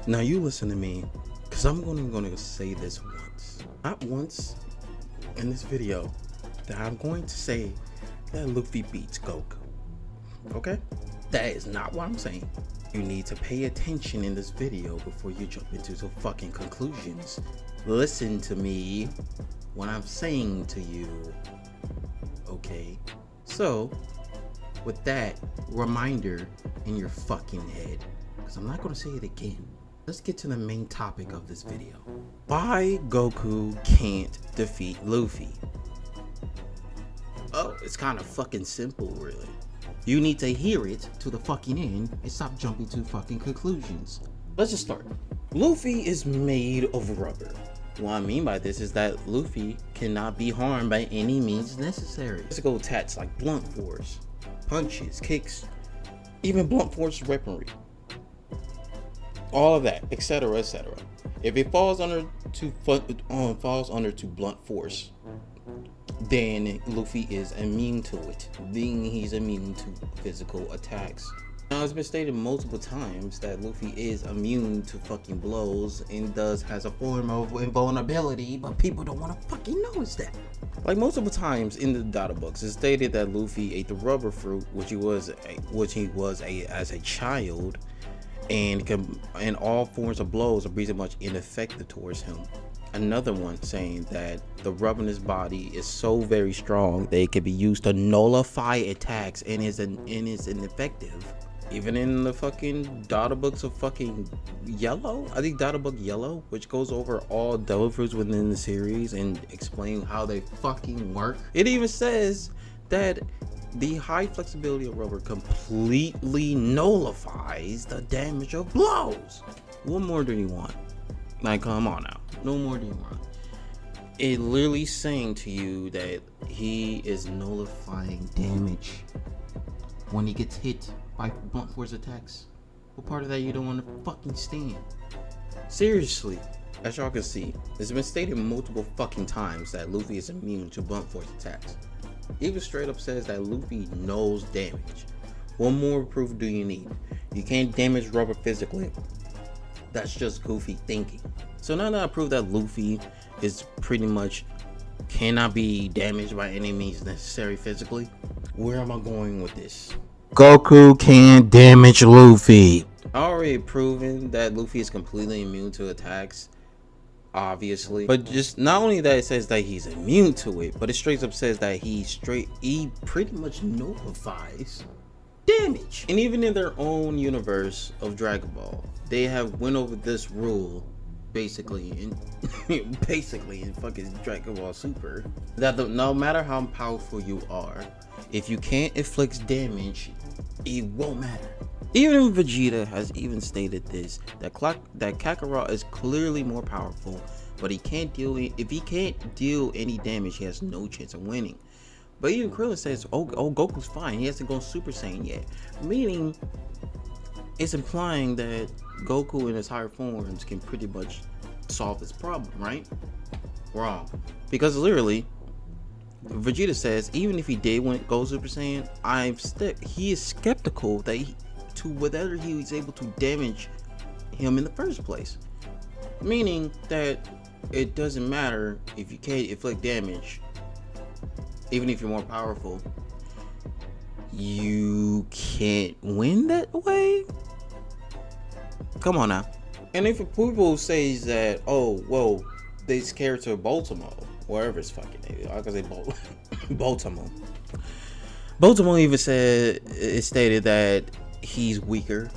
Now you listen to me, because I'm going to say this once. Not once in this video that I'm going to say that Luffy beats Goku. Okay? That is not what I'm saying. You need to pay attention in this video before you jump into the fucking conclusions. Listen to me when I'm saying to you. Okay? So, with that reminder in your fucking head, because I'm not going to say it again, let's get to the main topic of this video. Why Goku can't defeat Luffy? Oh, it's kind of fucking simple, really. You need to hear it to the fucking end and stop jumping to fucking conclusions. Let's just start. Luffy is made of rubber. What I mean by this is that Luffy cannot be harmed by any means necessary. Physical attacks like blunt force, punches, kicks, even blunt force weaponry. All of that, etc., etc. If it falls under to blunt force, then Luffy is immune to it, being he's immune to physical attacks. Now, it's been stated multiple times that Luffy is immune to fucking blows and has a form of invulnerability, but people don't want to fucking notice that. Like multiple times in the data books, it's stated that Luffy ate the rubber fruit, which he was as a child, and all forms of blows are pretty much ineffective towards him. Another one saying that the rubber in his body is so very strong that it can be used to nullify attacks and is ineffective. Even in the fucking data books of fucking Yellow, I think data book Yellow, which goes over all devil fruits within the series and explain how they fucking work. It even says that the high flexibility of rubber completely nullifies the damage of blows. What more do you want? Like, come on now. No more do you want. It literally saying to you that he is nullifying damage when he gets hit by blunt force attacks. What part of that you don't want to fucking stand? Seriously, as y'all can see, it's been stated multiple fucking times that Luffy is immune to blunt force attacks. Even straight up says that Luffy knows damage. What more proof do you need? You can't damage rubber physically. That's just goofy thinking. So now that I proved that Luffy is pretty much cannot be damaged by any means necessary physically, where am I going with this? Goku can damage Luffy. I already proven that Luffy is completely immune to attacks, obviously, but just not only that it says that he's immune to it, but it straight up says that he pretty much nullifies damage. And even in their own universe of Dragon Ball, they have went over this rule basically in fucking Dragon Ball Super, that no matter how powerful you are, if you can't inflict damage, it won't matter. Even Vegeta has even stated this, that Kakarot is clearly more powerful, but if he can't deal any damage, he has no chance of winning. But even Krillin says, oh, Goku's fine, he hasn't gone Super Saiyan yet. Meaning, it's implying that Goku in his higher forms can pretty much solve this problem, right? Wrong. Because literally, Vegeta says, even if he did go Super Saiyan, he is skeptical that whether he was able to damage him in the first place. Meaning that it doesn't matter if you can't inflict damage. Even if you're more powerful, you can't win that way. Come on now. And if people say that, oh, well, this character Baltimore, wherever it's fucking name, I can say Baltimore. Baltimore even stated that he's weaker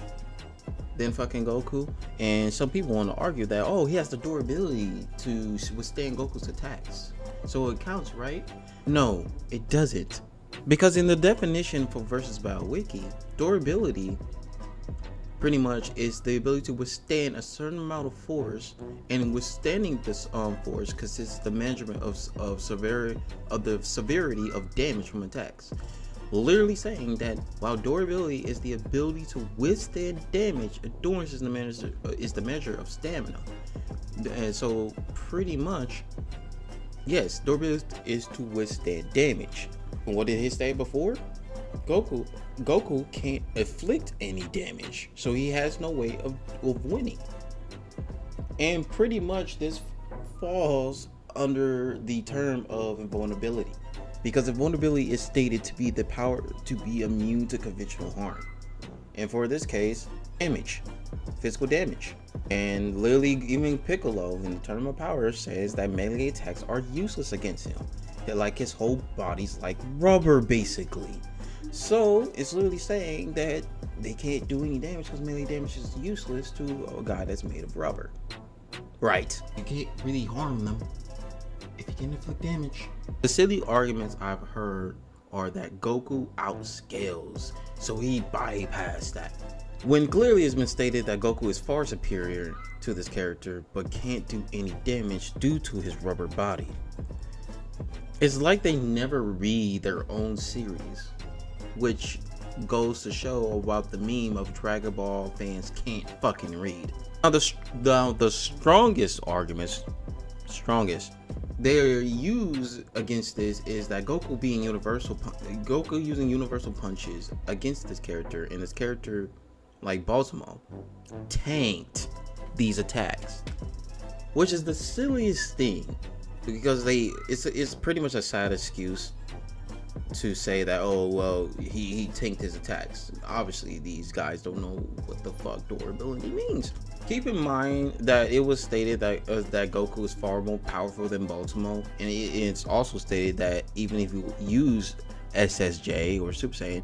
than fucking Goku, and some people want to argue that, oh, he has the durability to withstand Goku's attacks, so it counts, right? No, it doesn't, because in the definition for Versus Battle Wiki, durability pretty much is the ability to withstand a certain amount of force, and withstanding this force consists the measurement of the severity of damage from attacks. Literally saying that while durability is the ability to withstand damage, endurance is the measure of stamina. And so pretty much, yes, durability is to withstand damage. And what did he say before? Goku can't inflict any damage, so he has no way of winning. And pretty much this falls under the term of invulnerability, because invulnerability is stated to be the power to be immune to conventional harm, and for this case, damage, physical damage. And literally even Piccolo in the term of power says that melee attacks are useless against him, that like his whole body's like rubber basically. So it's literally saying that they can't do any damage because melee damage is useless to a guy that's made of rubber. Right, you can't really harm them if you can inflict damage. The silly arguments I've heard are that Goku outscales, so he bypassed that, when clearly it's been stated that Goku is far superior to this character but can't do any damage due to his rubber body. It's like they never read their own series, which goes to show about the meme of Dragon Ball fans can't fucking read. Now the strongest arguments, they use against this is that Goku using universal punches against this character, and this character like Baltimore tanked these attacks, which is the silliest thing, because it's pretty much a sad excuse to say that, oh well, he tanked his attacks. Obviously these guys don't know what the fuck durability means. Keep in mind that it was stated that Goku is far more powerful than Baltimore, and it's also stated that even if you use SSJ or Super Saiyan,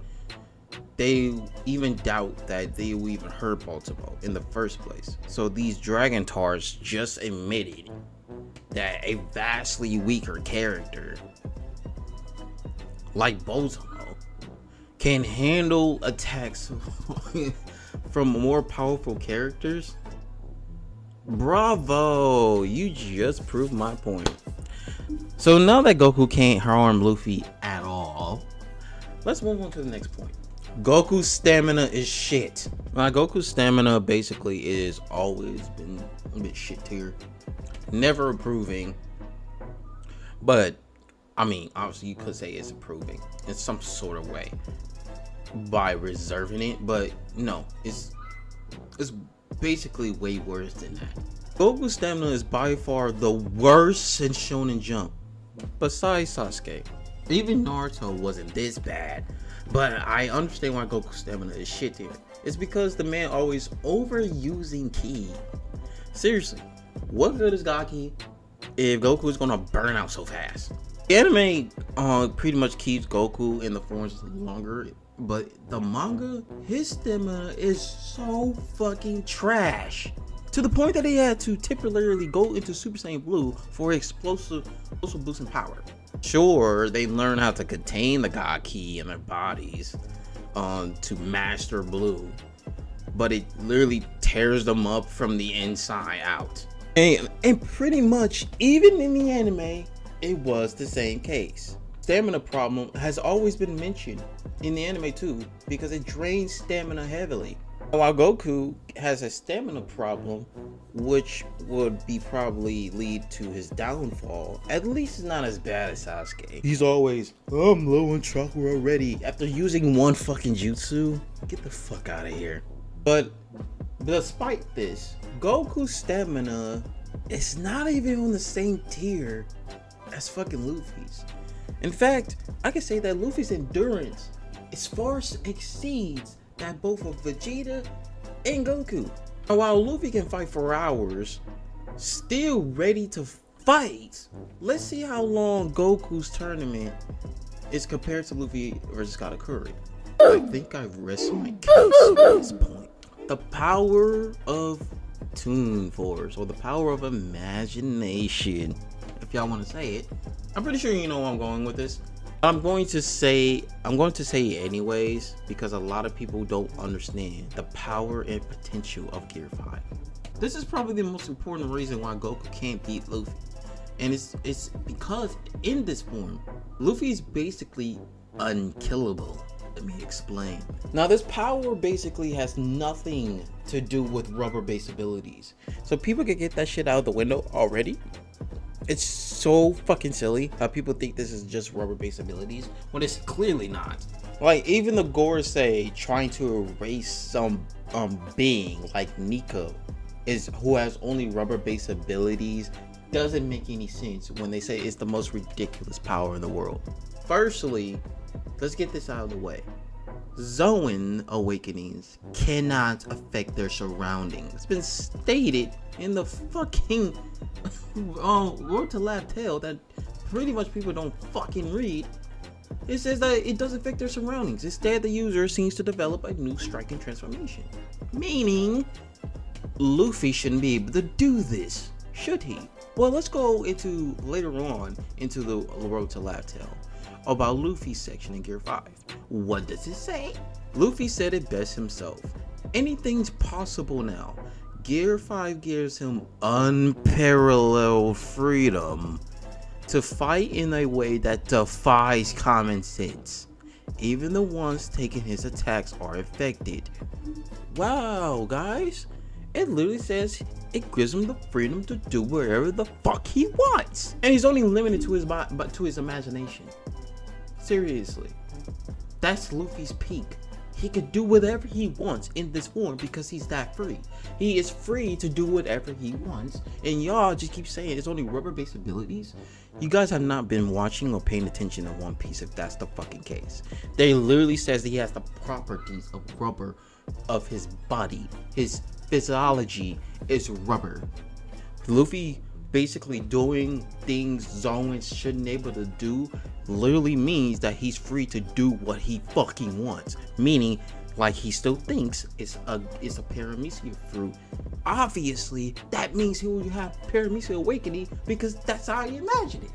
they even doubt that they will even hurt Baltimore in the first place. So these Dragon Tars just admitted that a vastly weaker character like Baltimore can handle attacks from more powerful characters. Bravo, you just proved my point. So now that Goku can't harm Luffy at all, let's move on to the next point. Goku's stamina is shit. Now, Goku's stamina basically is always been a bit shit tier, never improving. But I mean, obviously you could say it's improving in some sort of way by reserving it, but no, it's basically way worse than that. Goku's stamina is by far the worst in Shonen Jump, besides Sasuke. Even Naruto wasn't this bad, but I understand why Goku's stamina is shit here. It's because the man always overusing ki. Seriously, what good is God ki if Goku is gonna burn out so fast? The anime pretty much keeps Goku in the forms longer, but the manga, his stamina is so fucking trash, to the point that he had to temporarily go into Super Saiyan Blue for explosive boost in power. Sure, they learn how to contain the God Ki in their bodies to master Blue, but it literally tears them up from the inside out. And pretty much, even in the anime, it was the same case. Stamina problem has always been mentioned in the anime too, because it drains stamina heavily. While Goku has a stamina problem, which would be probably lead to his downfall, at least it's not as bad as Sasuke. He's always, I'm low on chakra already, after using one fucking jutsu. Get the fuck out of here. But despite this, Goku's stamina is not even on the same tier as fucking Luffy's. In fact, I can say that Luffy's endurance far exceeds that both of Vegeta and Goku. While Luffy can fight for hours, still ready to fight, let's see how long Goku's tournament is compared to Luffy versus Katakuri. I think I've rest my case at this point. The power of Toon Force, or the power of imagination, if y'all want to say it. I'm pretty sure you know where I'm going with this. I'm going to say it anyways, because a lot of people don't understand the power and potential of Gear 5. This is probably the most important reason why Goku can't beat Luffy, and it's because in this form, Luffy is basically unkillable. Let me explain. Now, this power basically has nothing to do with rubber-based abilities, so people can get that shit out of the window already. It's so fucking silly how people think this is just rubber-based abilities when it's clearly not. Like, even the Gorosei trying to erase some being like Nico is who has only rubber-based abilities doesn't make any sense when they say it's the most ridiculous power in the world. Firstly, let's get this out of the way. Zoan awakenings cannot affect their surroundings. It's been stated in the fucking Road to Laugh Tale that pretty much people don't fucking read. It says that it doesn't affect their surroundings. Instead, the user seems to develop a new striking transformation. Meaning, Luffy shouldn't be able to do this, should he? Well, let's go into later on into the Road to Laugh Tale about Luffy's section in Gear 5. What does it say? Luffy said it best himself. Anything's possible now. Gear 5 gives him unparalleled freedom to fight in a way that defies common sense. Even the ones taking his attacks are affected. Wow, guys. It literally says it gives him the freedom to do whatever the fuck he wants. And he's only limited to his imagination. Seriously. That's Luffy's peak. He could do whatever he wants in this form because he's that free. He is free to do whatever he wants. And y'all just keep saying it's only rubber-based abilities. You guys have not been watching or paying attention to One Piece if that's the fucking case. They literally says that he has the properties of rubber of his body. His physiology is rubber. Luffy basically doing things Zoan shouldn't be able to do literally means that he's free to do what he fucking wants. Meaning, like, he still thinks it's a paramecia fruit. Obviously, that means he will have paramecia awakening because that's how he imagined it.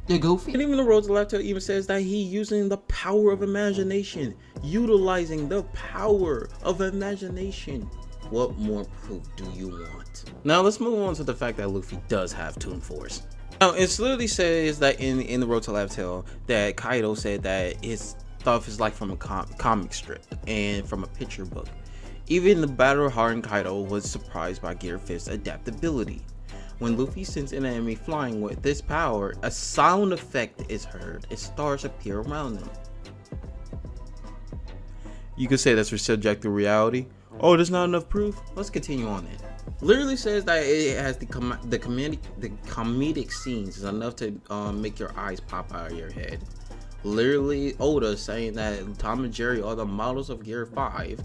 You goofy. And even the Road to Laugh Tale even says that he using the power of imagination, utilizing the power of imagination. What more proof do you want? Now let's move on to the fact that Luffy does have Toon Force. Now it literally says that in the Road to Laugh Tale that Kaido said that his stuff is like from a comic strip and from a picture book. Even the battle-hardened Kaido was surprised by Gear 5's adaptability. When Luffy sends an enemy flying with this power, a sound effect is heard as stars appear around them. You could say that's for subjective reality. Oh, there's not enough proof? Let's continue on then. Literally says that it has the comedic scenes is enough to make your eyes pop out of your head. Literally Oda saying that Tom and Jerry are the models of Gear 5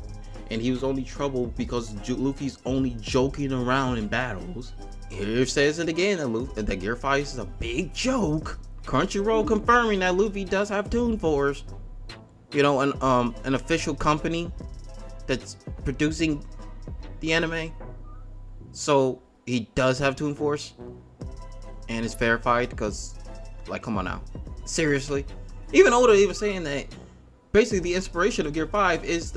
and he was only troubled because Luffy's only joking around in battles. Here says it again that Gear 5 is a big joke. Crunchyroll confirming that Luffy does have Toon Force. You know, an official company that's producing the anime. So he does have Toon Force. And it's verified because, like, come on now. Seriously. Even Oda even saying that basically the inspiration of Gear 5 is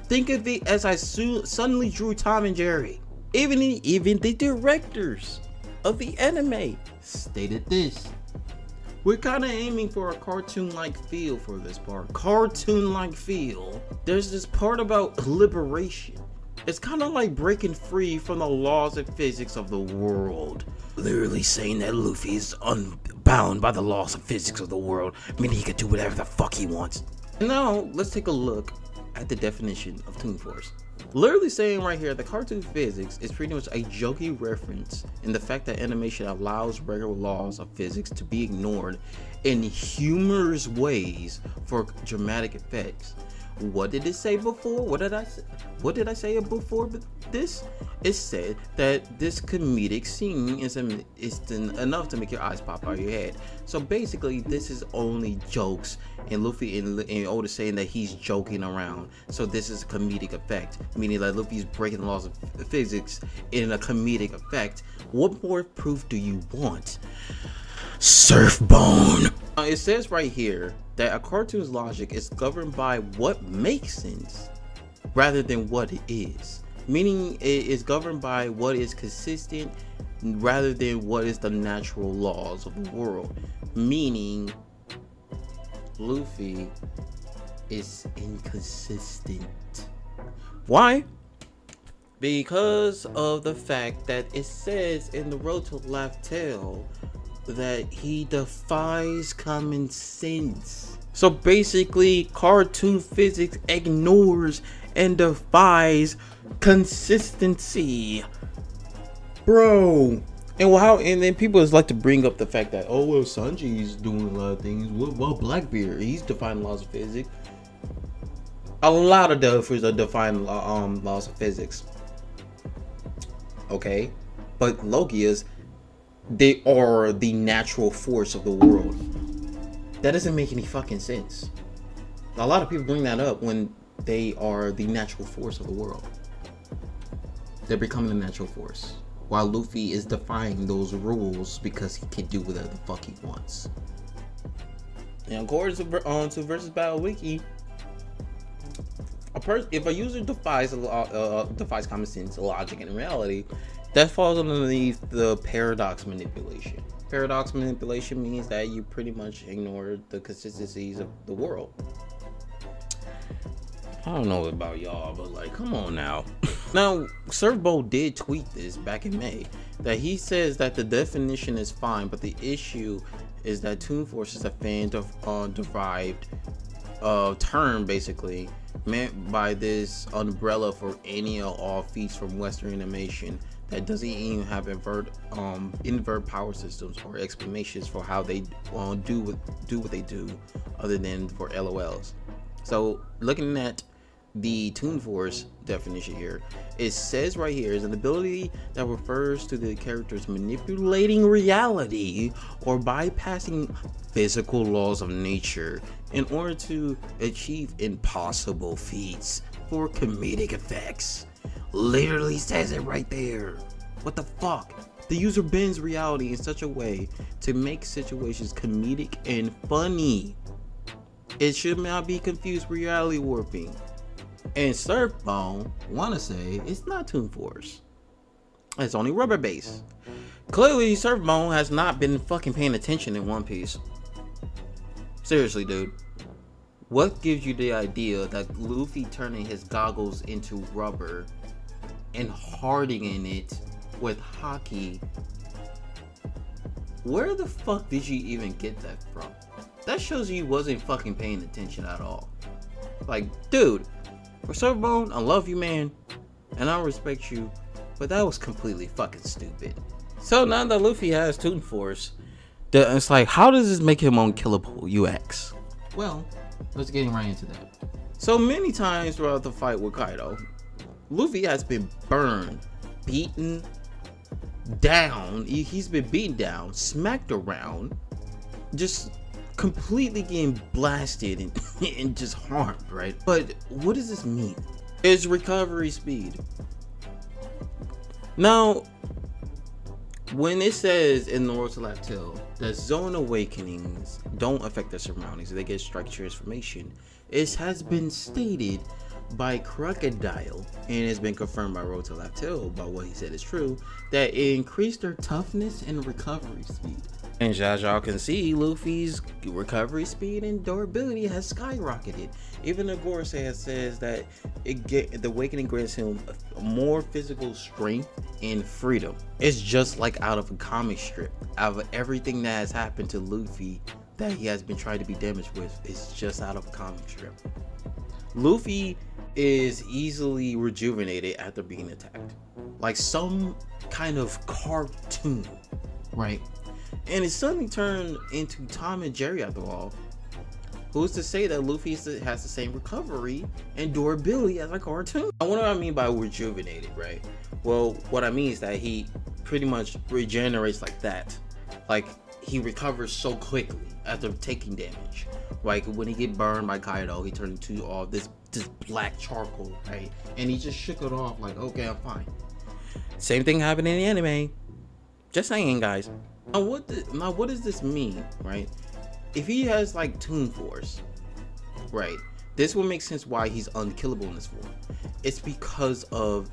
think of it as I suddenly drew Tom and Jerry. Even the directors of the anime stated this. We're kind of aiming for a cartoon-like feel for this part. Cartoon-like feel. There's this part about liberation. It's kind of like breaking free from the laws and physics of the world. Literally saying that Luffy is unbound by the laws and physics of the world, meaning he can do whatever the fuck he wants. Now, let's take a look at the definition of Toon Force. Literally saying right here that cartoon physics is pretty much a jokey reference in the fact that animation allows regular laws of physics to be ignored in humorous ways for dramatic effects. What did it say before? What did I say before this? It said that this comedic scene is enough to make your eyes pop out of your head. So basically, this is only jokes, and Luffy and Oda saying that he's joking around. So this is a comedic effect, meaning that Luffy's breaking the laws of physics in a comedic effect. What more proof do you want? Surfbone. It says right here that a cartoon's logic is governed by what makes sense rather than what it is. Meaning it is governed by what is consistent rather than what is the natural laws of the world. Meaning Luffy is inconsistent. Why? Because of the fact that it says in the Road to Laugh Tale that he defies common sense. So basically, cartoon physics ignores and defies consistency. bro. And how? And then people just like to bring up the fact that, oh well, Sanji's doing a lot of things. Well, Blackbeard, he's defying laws of physics. A lot of Delphers are defying laws of physics. Okay, but Logias, they are the natural force of the world. That doesn't make any fucking sense. A lot of people bring that up when they are the natural force of the world. They're becoming the natural force, while Luffy is defying those rules because he can do whatever the fuck he wants. And according to Versus Battle Wiki, if a user defies common sense, logic, and reality, that falls underneath the paradox manipulation. Paradox manipulation means that you pretty much ignore the consistencies of the world. I don't know about y'all, but like, come on now. Now, Surfboat did tweet this back in May, that he says that the definition is fine, but the issue is that Toon Force is a fan-derived term, basically, meant by this umbrella for any or all feats from Western animation that doesn't even have invert power systems or explanations for how they do what they do, other than for LOLs. So, looking at the Toon Force definition here, it says right here is an ability that refers to the characters manipulating reality or bypassing physical laws of nature in order to achieve impossible feats for comedic effects. Literally says it right there. What the fuck? The user bends reality in such a way to make situations comedic and funny. It should not be confused with reality warping. And Surfbone wanna say it's not Toon Force. It's only rubber base. Clearly, Surfbone has not been fucking paying attention in One Piece. Seriously, dude. What gives you the idea that Luffy turning his goggles into rubber and hardening it with hockey? Where the fuck did you even get that from? That shows you wasn't fucking paying attention at all. Like, dude, for Surfbone, I love you, man, and I respect you, but that was completely fucking stupid. So now that Luffy has Toon Force, it's like, how does this make him unkillable, UX? Well, let's get right into that. So many times throughout the fight with Kaido, Luffy has been burned, beaten down. He's been beaten down, smacked around, just completely getting blasted and just harmed, right? But what does this mean? It's recovery speed. Now, when it says in the Road to Lactil that zone awakenings don't affect their surroundings, they get strike transformation, it has been stated by Crocodile, and it's been confirmed by Road to Lactil, by what he said is true, that it increased their toughness and recovery speed. And as y'all can see, Luffy's recovery speed and durability has skyrocketed. Even the Gorosei says that the awakening grants him more physical strength and freedom. It's just like out of a comic strip. Out of everything that has happened to Luffy that he has been trying to be damaged with, it's just out of a comic strip. Luffy is easily rejuvenated after being attacked, like some kind of cartoon, right? And it suddenly turned into Tom and Jerry after all. Who's to say that Luffy has the same recovery and durability as a cartoon? What do I mean by rejuvenated, right? Well, what I mean is that he pretty much regenerates like that. Like, he recovers so quickly after taking damage. Like, when he get burned by Kaido, he turned into all this black charcoal, right? And he just shook it off like, okay, I'm fine. Same thing happened in the anime. Just saying, guys. Now what does this mean, right? If he has like Toon Force, right, this will make sense why he's unkillable in this form. It's because of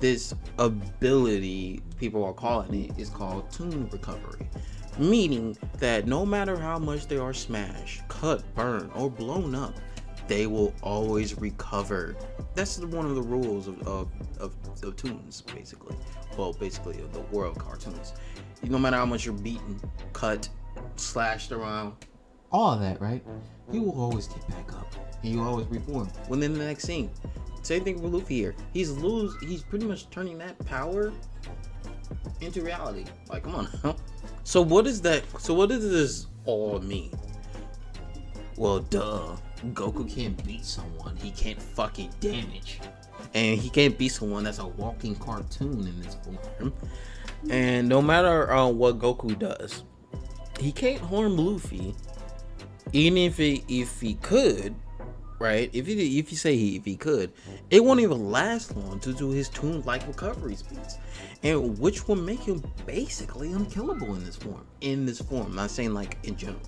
this ability, people are calling it, is called Toon Recovery. Meaning that no matter how much they are smashed, cut, burned, or blown up, they will always recover. That's one of the rules of toons, basically. Well, basically of the world cartoons. No matter how much you're beaten, cut, slashed around, all of that, right? You will always get back up and you always reform within the next scene. Same thing with Luffy here. He's pretty much turning that power into reality. Like, come on. So what is that? So what does this all mean? Well, duh. Goku can't beat someone he can't fucking damage. And he can't beat someone that's a walking cartoon in this form. And no matter what Goku does, he can't harm Luffy. Even if he could, right? If he could, it won't even last long due to his toon-like recovery speeds, and which will make him basically unkillable in this form. I'm not saying like in general.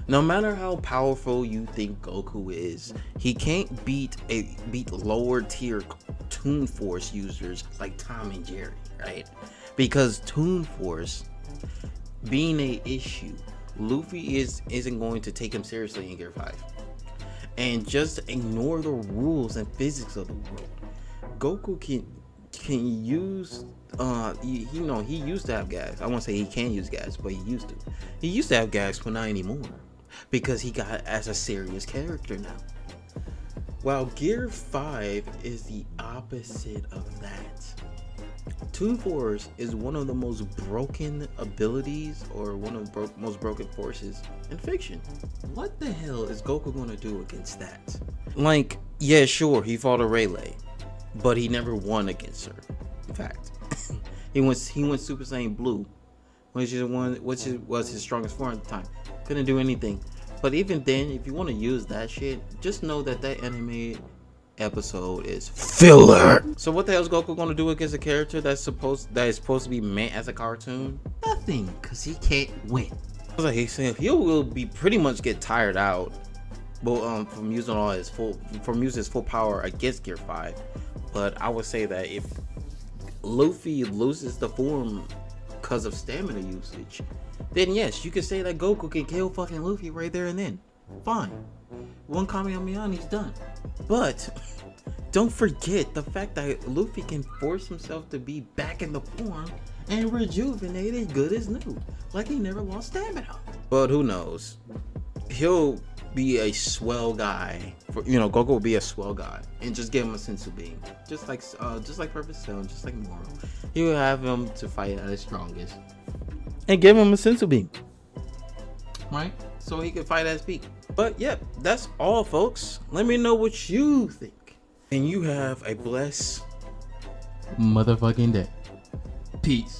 No matter how powerful you think Goku is, he can't beat lower tier Toon Force users like Tom and Jerry, right? Because Toon Force being a issue, Luffy isn't going to take him seriously in Gear 5. And just ignore the rules and physics of the world. Goku can use he used to have gas. I won't say he can use gas, but he used to. He used to have gas, but not anymore. Because he got as a serious character now. While Gear 5 is the opposite of that. Toon Force is one of the most broken abilities, or one of the most broken forces in fiction. What the hell is Goku gonna do against that? Like, yeah, sure, he fought a Rayleigh, but he never won against her. In fact, he went Super Saiyan Blue, which was his strongest form at the time. Couldn't do anything. But even then, if you want to use that shit, just know that anime episode is filler. So what the hell is Goku gonna do against a character that is supposed to be meant as a cartoon? Nothing, cause he can't win. Like he will be pretty much get tired out, but from using his full power against Gear 5. But I would say that if Luffy loses the form because of stamina usage, then yes, you could say that Goku can kill fucking Luffy right there and then. Fine. One Kamehameha and he's done. But don't forget the fact that Luffy can force himself to be back in the form and rejuvenated good as new. Like he never lost stamina. But who knows? He'll be a swell guy. Goku will be a swell guy. And just give him a sensu beam. Just like Purpose Stone, just like Moro. He will have him to fight at his strongest. And give him a sensu beam. Right? So he can fight at his peak. But yeah, that's all, folks. Let me know what you think. And you have a blessed motherfucking day. Peace.